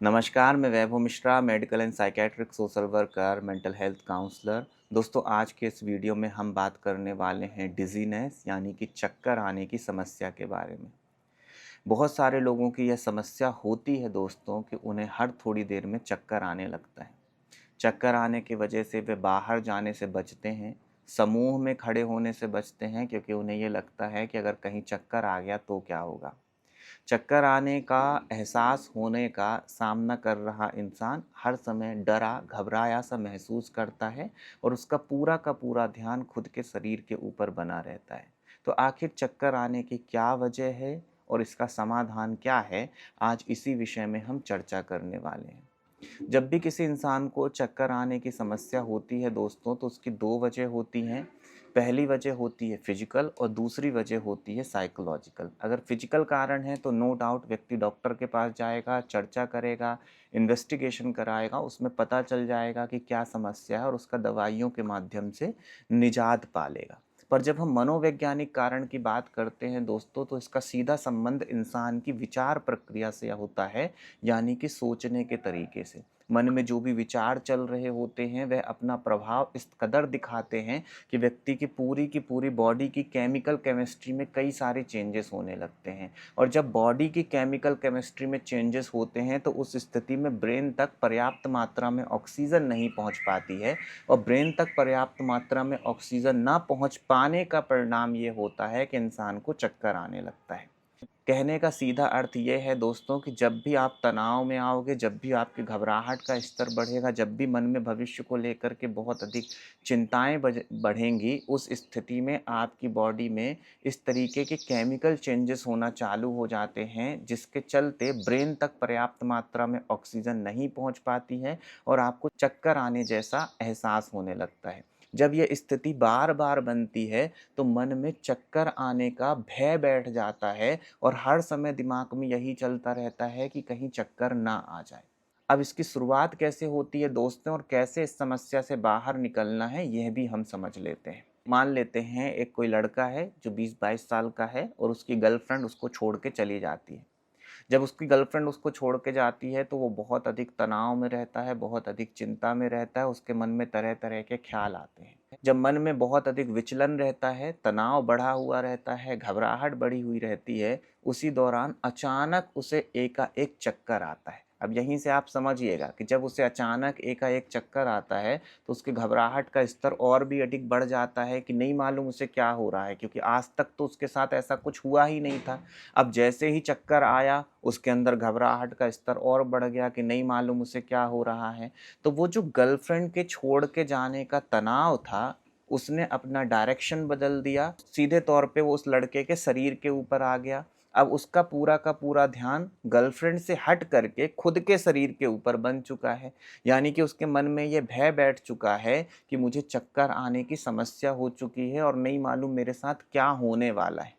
नमस्कार, मैं Vaibhav Mishra, medical and psychiatric social worker, mental health counsellor. दोस्तों, आज के इस वीडियो में हम बात करने वाले हैं डिज़ीनेस यानी कि चक्कर आने की समस्या के बारे में। बहुत सारे लोगों की यह समस्या होती है दोस्तों कि उन्हें हर थोड़ी देर में चक्कर आने लगता है। चक्कर आने की वजह से वे बाहर जाने से बचते हैं, समूह में खड़े होने से बचते हैं क्योंकि उन्हें ये लगता है कि अगर कहीं चक्कर आ गया तो क्या होगा। चक्कर आने का एहसास होने का सामना कर रहा इंसान हर समय डरा घबराया सा महसूस करता है और उसका पूरा का पूरा ध्यान खुद के शरीर के ऊपर बना रहता है। तो आखिर चक्कर आने की क्या वजह है और इसका समाधान क्या है, आज इसी विषय में हम चर्चा करने वाले हैं। जब भी किसी इंसान को चक्कर आने की समस्या होती है दोस्तों, तो उसकी दो वजह होती हैं। पहली वजह होती है फिजिकल और दूसरी वजह होती है साइकोलॉजिकल। अगर फिजिकल कारण है तो नो डाउट व्यक्ति डॉक्टर के पास जाएगा, चर्चा करेगा, इन्वेस्टिगेशन कराएगा, उसमें पता चल जाएगा कि क्या समस्या है और उसका दवाइयों के माध्यम से निजात पा लेगा। पर जब हम मनोवैज्ञानिक कारण की बात करते हैं दोस्तों, तो इसका सीधा संबंध इंसान की विचार प्रक्रिया से होता है, यानी कि सोचने के तरीके से। मन में जो भी विचार चल रहे होते हैं वह अपना प्रभाव इस कदर दिखाते हैं कि व्यक्ति की पूरी बॉडी की केमिकल केमिस्ट्री में कई सारे चेंजेस होने लगते हैं। और जब बॉडी की केमिकल केमिस्ट्री में चेंजेस होते हैं तो उस स्थिति में ब्रेन तक पर्याप्त मात्रा में ऑक्सीजन नहीं पहुंच पाती है, और ब्रेन तक पर्याप्त मात्रा में ऑक्सीजन ना पहुंच पाने का परिणाम ये होता है कि इंसान को चक्कर आने लगता है। कहने का सीधा अर्थ ये है दोस्तों कि जब भी आप तनाव में आओगे, जब भी आपकी घबराहट का स्तर बढ़ेगा, जब भी मन में भविष्य को लेकर के बहुत अधिक चिंताएं बढ़ेंगी, उस स्थिति में आपकी बॉडी में इस तरीके के केमिकल चेंजेस होना चालू हो जाते हैं, जिसके चलते ब्रेन तक पर्याप्त मात्रा में ऑक्सीजन नहीं पहुंच पाती है और आपको चक्कर आने जैसा एहसास होने लगता है। जब यह स्थिति बार बार बनती है तो मन में चक्कर आने का भय बैठ जाता है और हर समय दिमाग में यही चलता रहता है कि कहीं चक्कर ना आ जाए। अब इसकी शुरुआत कैसे होती है दोस्तों और कैसे इस समस्या से बाहर निकलना है, यह भी हम समझ लेते हैं। मान लेते हैं एक कोई लड़का है जो 20-22 साल का है और उसकी गर्लफ्रेंड उसको छोड़ के चली जाती है। जब उसकी गर्लफ्रेंड उसको छोड़ के जाती है तो वो बहुत अधिक तनाव में रहता है, बहुत अधिक चिंता में रहता है, उसके मन में तरह तरह के ख्याल आते हैं। जब मन में बहुत अधिक विचलन रहता है, तनाव बढ़ा हुआ रहता है, घबराहट बढ़ी हुई रहती है, उसी दौरान अचानक उसे एकाएक चक्कर आता है। अब यहीं से आप समझिएगा कि जब उसे अचानक एकाएक चक्कर आता है तो उसकी घबराहट का स्तर और भी अधिक बढ़ जाता है कि नहीं मालूम उसे क्या हो रहा है, क्योंकि आज तक तो उसके साथ ऐसा कुछ हुआ ही नहीं था। अब जैसे ही चक्कर आया, उसके अंदर घबराहट का स्तर और बढ़ गया कि नहीं मालूम उसे क्या हो रहा है। तो वो जो गर्लफ्रेंड के छोड़ के जाने का तनाव था, उसने अपना डायरेक्शन बदल दिया। सीधे तौर पे वो उस लड़के के शरीर के ऊपर आ गया। अब उसका पूरा का पूरा ध्यान गर्लफ्रेंड से हट करके खुद के शरीर के ऊपर बन चुका है। यानी कि उसके मन में ये भय बैठ चुका है कि मुझे चक्कर आने की समस्या हो चुकी है और नहीं मालूम मेरे साथ क्या होने वाला है।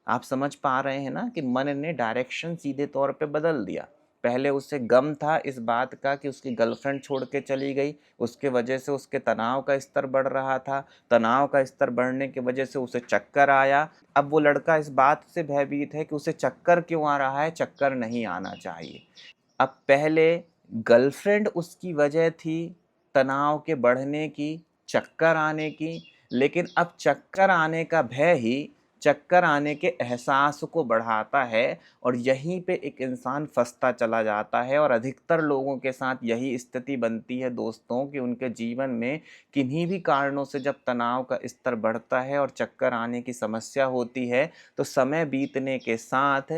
आप समझ पा रहे हैं ना कि मन ने डायरेक्शन सीधे तौर पे बदल दिया। पहले उसे गम था इस बात का कि उसकी गर्लफ्रेंड छोड़ के चली गई, उसके वजह से उसके तनाव का स्तर बढ़ रहा था। तनाव का स्तर बढ़ने की वजह से उसे चक्कर आया। अब वो लड़का इस बात से भयभीत है कि उसे चक्कर क्यों आ रहा है, चक्कर नहीं आना चाहिए। अब पहले गर्लफ्रेंड उसकी वजह थी तनाव के बढ़ने की, चक्कर आने की, लेकिन अब चक्कर आने का भय ही चक्कर आने के एहसास को बढ़ाता है और यहीं पे एक इंसान फंसता चला जाता है। और अधिकतर लोगों के साथ यही स्थिति बनती है दोस्तों कि उनके जीवन में किन्हीं भी कारणों से जब तनाव का स्तर बढ़ता है और चक्कर आने की समस्या होती है, तो समय बीतने के साथ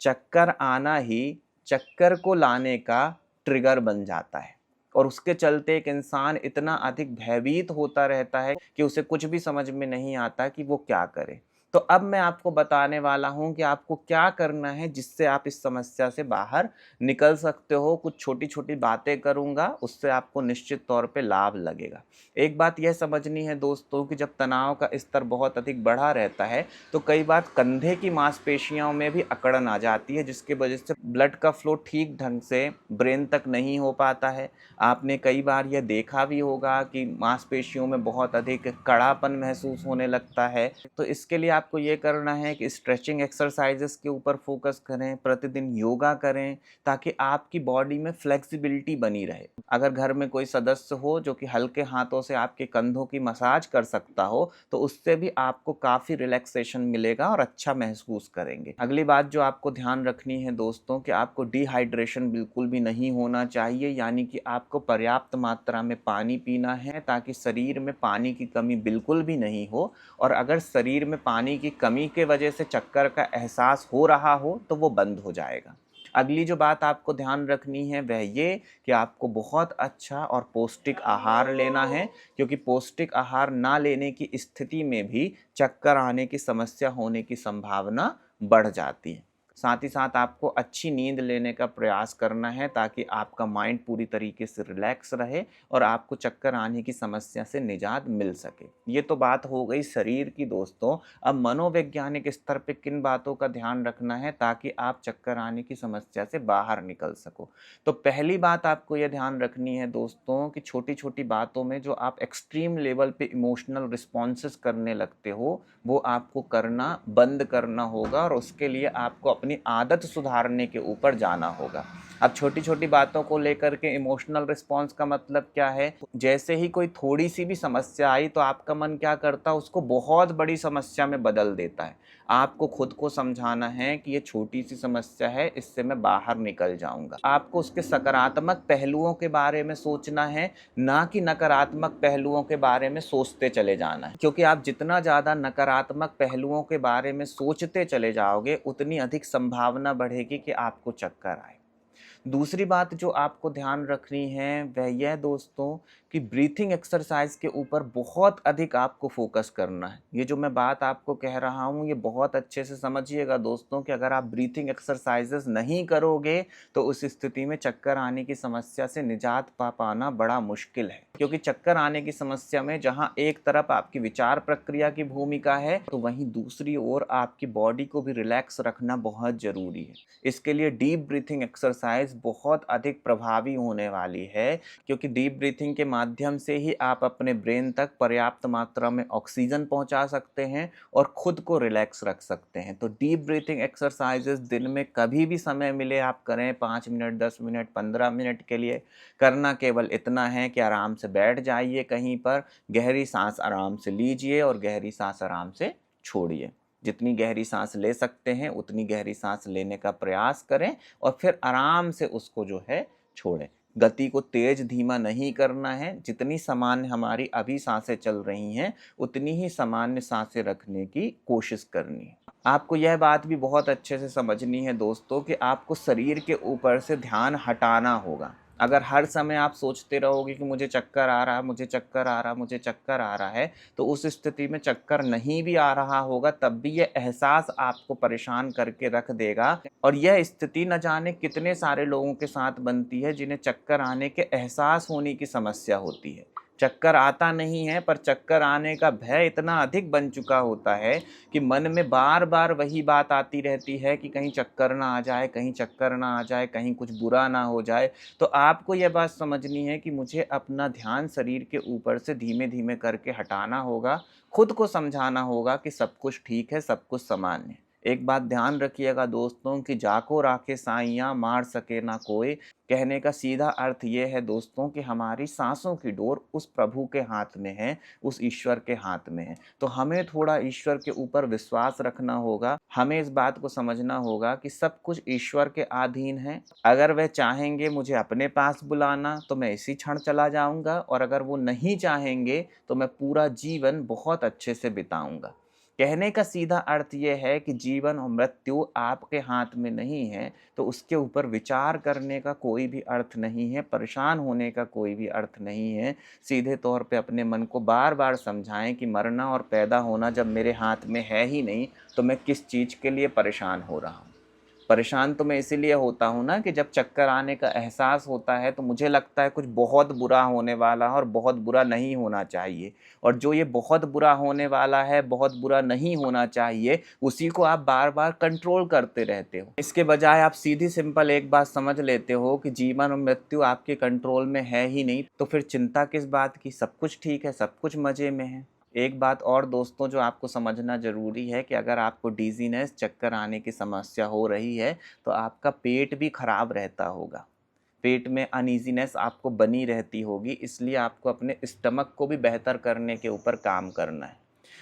चक्कर आना ही चक्कर को लाने का ट्रिगर बन जाता है। और उसके चलते एक इंसान इतना अधिक भयभीत होता रहता है कि उसे कुछ भी समझ में नहीं आता कि वो क्या करे। तो अब मैं आपको बताने वाला हूं कि आपको क्या करना है जिससे आप इस समस्या से बाहर निकल सकते हो। कुछ छोटी छोटी बातें करूंगा, उससे आपको निश्चित तौर पे लाभ लगेगा। एक बात यह समझनी है दोस्तों कि जब तनाव का स्तर बहुत अधिक बढ़ा रहता है तो कई बार कंधे की मांसपेशियों में भी अकड़न आ जाती है, जिसकी वजह से ब्लड का फ्लो ठीक ढंग से ब्रेन तक नहीं हो पाता है। आपने कई बार यह देखा भी होगा कि मांसपेशियों में बहुत अधिक कड़ापन महसूस होने लगता है। तो इसके लिए आपको ये करना है कि स्ट्रेचिंग एक्सरसाइजेस के ऊपर फोकस करें, प्रतिदिन योगा करें ताकि आपकी बॉडी में फ्लेक्सिबिलिटी बनी रहे। अगर घर में कोई सदस्य हो जो कि हल्के हाथों से आपके कंधों की मसाज कर सकता हो तो उससे भी आपको काफ़ी रिलैक्सेशन मिलेगा और अच्छा महसूस करेंगे। अगली बात जो आपको ध्यान रखनी है दोस्तों कि आपको डिहाइड्रेशन बिल्कुल भी नहीं होना चाहिए, यानी कि आपको पर्याप्त मात्रा में पानी पीना है ताकि शरीर में पानी की कमी बिल्कुल भी नहीं हो। और अगर शरीर में पानी की कमी के वजह से चक्कर का एहसास हो रहा हो तो वो बंद हो जाएगा। अगली जो बात आपको ध्यान रखनी है वह ये कि आपको बहुत अच्छा और पौष्टिक आहार लेना है, क्योंकि पौष्टिक आहार ना लेने की स्थिति में भी चक्कर आने की समस्या होने की संभावना बढ़ जाती है। साथ ही साथ आपको अच्छी नींद लेने का प्रयास करना है ताकि आपका माइंड पूरी तरीके से रिलैक्स रहे और आपको चक्कर आने की समस्या से निजात मिल सके। ये तो बात हो गई शरीर की दोस्तों। अब मनोवैज्ञानिक स्तर पे किन बातों का ध्यान रखना है ताकि आप चक्कर आने की समस्या से बाहर निकल सको। तो पहली बात आपको यह ध्यान रखनी है दोस्तों कि छोटी छोटी बातों में जो आप एक्सट्रीम लेवल पे इमोशनल रिस्पॉन्सेस करने लगते हो वो आपको करना बंद करना होगा और उसके लिए आपको अपनी आदत सुधारने के ऊपर जाना होगा। अब छोटी छोटी बातों को लेकर के इमोशनल रिस्पॉन्स का मतलब क्या है? जैसे ही कोई थोड़ी सी भी समस्या आई तो आपका मन क्या करता है, उसको बहुत बड़ी समस्या में बदल देता है। आपको खुद को समझाना है कि ये छोटी सी समस्या है, इससे मैं बाहर निकल जाऊंगा। आपको उसके सकारात्मक पहलुओं के बारे में सोचना है, ना कि नकारात्मक पहलुओं के बारे में सोचते चले जाना है, क्योंकि आप जितना ज़्यादा नकारात्मक पहलुओं के बारे में सोचते चले जाओगे उतनी अधिक संभावना बढ़ेगी कि आपको चक्कर आए। दूसरी बात जो आपको ध्यान रखनी है वह यह दोस्तों कि ब्रीथिंग एक्सरसाइज के ऊपर बहुत अधिक आपको फोकस करना है। ये जो मैं बात आपको कह रहा हूँ ये बहुत अच्छे से समझिएगा दोस्तों कि अगर आप ब्रीथिंग एक्सरसाइजेस नहीं करोगे तो उस स्थिति में चक्कर आने की समस्या से निजात पा पाना बड़ा मुश्किल है, क्योंकि चक्कर आने की समस्या में जहाँ एक तरफ आपकी विचार प्रक्रिया की भूमिका है तो वहीं दूसरी ओर आपकी बॉडी को भी रिलैक्स रखना बहुत जरूरी है। इसके लिए डीप ब्रीथिंग एक्सरसाइज बहुत अधिक प्रभावी होने वाली है, क्योंकि डीप ब्रीथिंग के माध्यम से ही आप अपने ब्रेन तक पर्याप्त मात्रा में ऑक्सीजन पहुंचा सकते हैं और खुद को रिलैक्स रख सकते हैं। तो डीप ब्रीथिंग एक्सरसाइजेस दिन में कभी भी समय मिले आप करें, 5 मिनट 10 मिनट 15 मिनट के लिए। करना केवल इतना है कि आराम से बैठ जाइए कहीं पर, गहरी सांस आराम से लीजिए और गहरी सांस आराम से छोड़िए। जितनी गहरी सांस ले सकते हैं उतनी गहरी सांस लेने का प्रयास करें और फिर आराम से उसको जो है छोड़ें। गति को तेज धीमा नहीं करना है, जितनी सामान्य हमारी अभी सांसें चल रही हैं उतनी ही सामान्य सांसें रखने की कोशिश करनी है। आपको यह बात भी बहुत अच्छे से समझनी है दोस्तों कि आपको शरीर के ऊपर से ध्यान हटाना होगा। अगर हर समय आप सोचते रहोगे कि मुझे चक्कर आ रहा है, मुझे चक्कर आ रहा है, मुझे चक्कर आ रहा है, तो उस स्थिति में चक्कर नहीं भी आ रहा होगा तब भी यह एहसास आपको परेशान करके रख देगा। और यह स्थिति न जाने कितने सारे लोगों के साथ बनती है जिन्हें चक्कर आने के एहसास होने की समस्या होती है। चक्कर आता नहीं है पर चक्कर आने का भय इतना अधिक बन चुका होता है कि मन में बार बार वही बात आती रहती है कि कहीं चक्कर ना आ जाए, कहीं चक्कर ना आ जाए, कहीं कुछ बुरा ना हो जाए। तो आपको यह बात समझनी है कि मुझे अपना ध्यान शरीर के ऊपर से धीमे धीमे करके हटाना होगा, खुद को समझाना होगा कि सब कुछ ठीक है, सब कुछ सामान्य है। एक बात ध्यान रखिएगा दोस्तों कि जाको राखे साइयाँ मार सके ना कोई। कहने का सीधा अर्थ ये है दोस्तों कि हमारी सांसों की डोर उस प्रभु के हाथ में है, उस ईश्वर के हाथ में है। तो हमें थोड़ा ईश्वर के ऊपर विश्वास रखना होगा। हमें इस बात को समझना होगा कि सब कुछ ईश्वर के अधीन है। अगर वह चाहेंगे मुझे अपने पास बुलाना तो मैं इसी क्षण चला जाऊंगा, और अगर वो नहीं चाहेंगे तो मैं पूरा जीवन बहुत अच्छे से बिताऊंगा। कहने का सीधा अर्थ यह है कि जीवन और मृत्यु आपके हाथ में नहीं है, तो उसके ऊपर विचार करने का कोई भी अर्थ नहीं है, परेशान होने का कोई भी अर्थ नहीं है। सीधे तौर पे अपने मन को बार बार समझाएं कि मरना और पैदा होना जब मेरे हाथ में है ही नहीं तो मैं किस चीज़ के लिए परेशान हो रहा हूँ। परेशान तो मैं इसीलिए होता हूँ ना कि जब चक्कर आने का एहसास होता है तो मुझे लगता है कुछ बहुत बुरा होने वाला है और बहुत बुरा नहीं होना चाहिए। और जो ये बहुत बुरा होने वाला है, बहुत बुरा नहीं होना चाहिए, उसी को आप बार बार कंट्रोल करते रहते हो। इसके बजाय आप सीधी सिंपल एक बात समझ लेते हो कि जीवन और मृत्यु आपके कंट्रोल में है ही नहीं, तो फिर चिंता किस बात की, सब कुछ ठीक है, सब कुछ मज़े में है। एक बात और दोस्तों जो आपको समझना ज़रूरी है कि अगर आपको डिज़ीनेस, चक्कर आने की समस्या हो रही है, तो आपका पेट भी खराब रहता होगा। पेट में अनईज़ीनेस आपको बनी रहती होगी, इसलिए आपको अपने स्टमक को भी बेहतर करने के ऊपर काम करना है।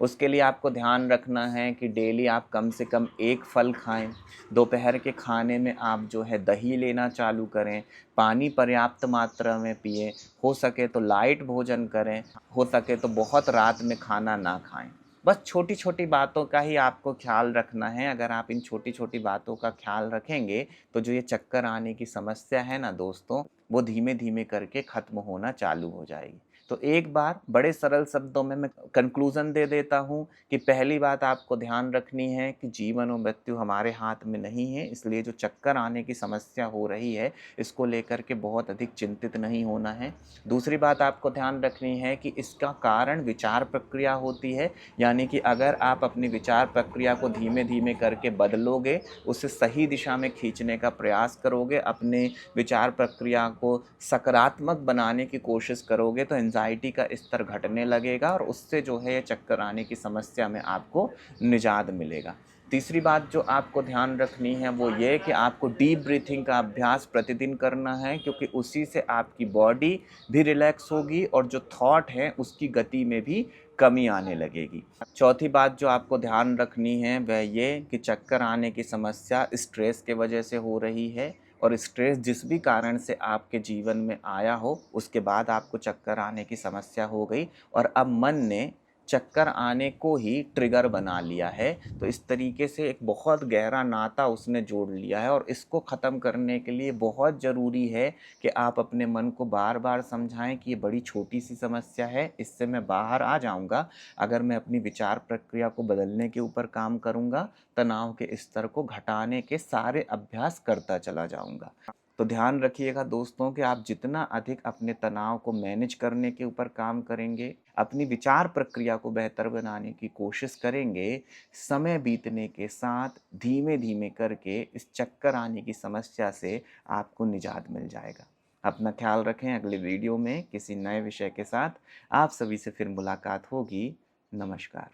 उसके लिए आपको ध्यान रखना है कि डेली आप कम से कम 1 फल खाएँ, दोपहर के खाने में आप जो है दही लेना चालू करें, पानी पर्याप्त मात्रा में पिएँ, हो सके तो लाइट भोजन करें, हो सके तो बहुत रात में खाना ना खाएँ। बस छोटी-छोटी बातों का ही आपको ख़्याल रखना है, अगर आप इन छोटी-छोटी बातों का ख़्याल रखेंगे, तो जो ये चक्कर आने की समस्या है ना दोस्तों, वो धीमे-धीमे करके ख़त्म होना चालू हो जाएगी। तो एक बार बड़े सरल शब्दों में मैं कंक्लूज़न दे देता हूँ कि पहली बात आपको ध्यान रखनी है कि जीवन और मृत्यु हमारे हाथ में नहीं है, इसलिए जो चक्कर आने की समस्या हो रही है, इसको लेकर के बहुत अधिक चिंतित नहीं होना है। दूसरी बात आपको ध्यान रखनी है कि इसका कारण विचार प्रक्रिया होती है, यानी कि अगर आप अपनी विचार प्रक्रिया को धीमे-धीमे करके बदलोगे, उसे सही दिशा में खींचने का प्रयास करोगे, अपने विचार प्रक्रिया को सकारात्मक बनाने की कोशिश करोगे, तो एंग्ज़ायटी का स्तर घटने लगेगा और उससे जो है ये चक्कर आने की समस्या में आपको निजात मिलेगा। तीसरी बात जो आपको ध्यान रखनी है वो ये कि आपको डीप ब्रीथिंग का अभ्यास प्रतिदिन करना है, क्योंकि उसी से आपकी बॉडी भी रिलैक्स होगी और जो थॉट है उसकी गति में भी कमी आने लगेगी। चौथी बात जो आपको ध्यान रखनी है वह ये कि चक्कर आने की समस्या स्ट्रेस के वजह से हो रही है, और स्ट्रेस जिस भी कारण से आपके जीवन में आया हो, उसके बाद आपको चक्कर आने की समस्या हो गई और अब मन ने चक्कर आने को ही ट्रिगर बना लिया है। तो इस तरीके से एक बहुत गहरा नाता उसने जोड़ लिया है, और इसको ख़त्म करने के लिए बहुत ज़रूरी है कि आप अपने मन को बार-बार समझाएँ कि ये बड़ी छोटी-सी समस्या है, इससे मैं बाहर आ जाऊँगा। अगर मैं अपनी विचार प्रक्रिया को बदलने के ऊपर काम करूँगा, तनाव के स्तर को घटाने के सारे अभ्यास करता चला जाऊँगा। तो ध्यान रखिएगा दोस्तों कि आप जितना अधिक अपने तनाव को मैनेज करने के ऊपर काम करेंगे, अपनी विचार प्रक्रिया को बेहतर बनाने की कोशिश करेंगे, समय बीतने के साथ धीमे-धीमे करके इस चक्कर आने की समस्या से आपको निजात मिल जाएगा। अपना ख्याल रखें, अगले वीडियो में किसी नए विषय के साथ आप सभी से फिर मुलाकात होगी। नमस्कार।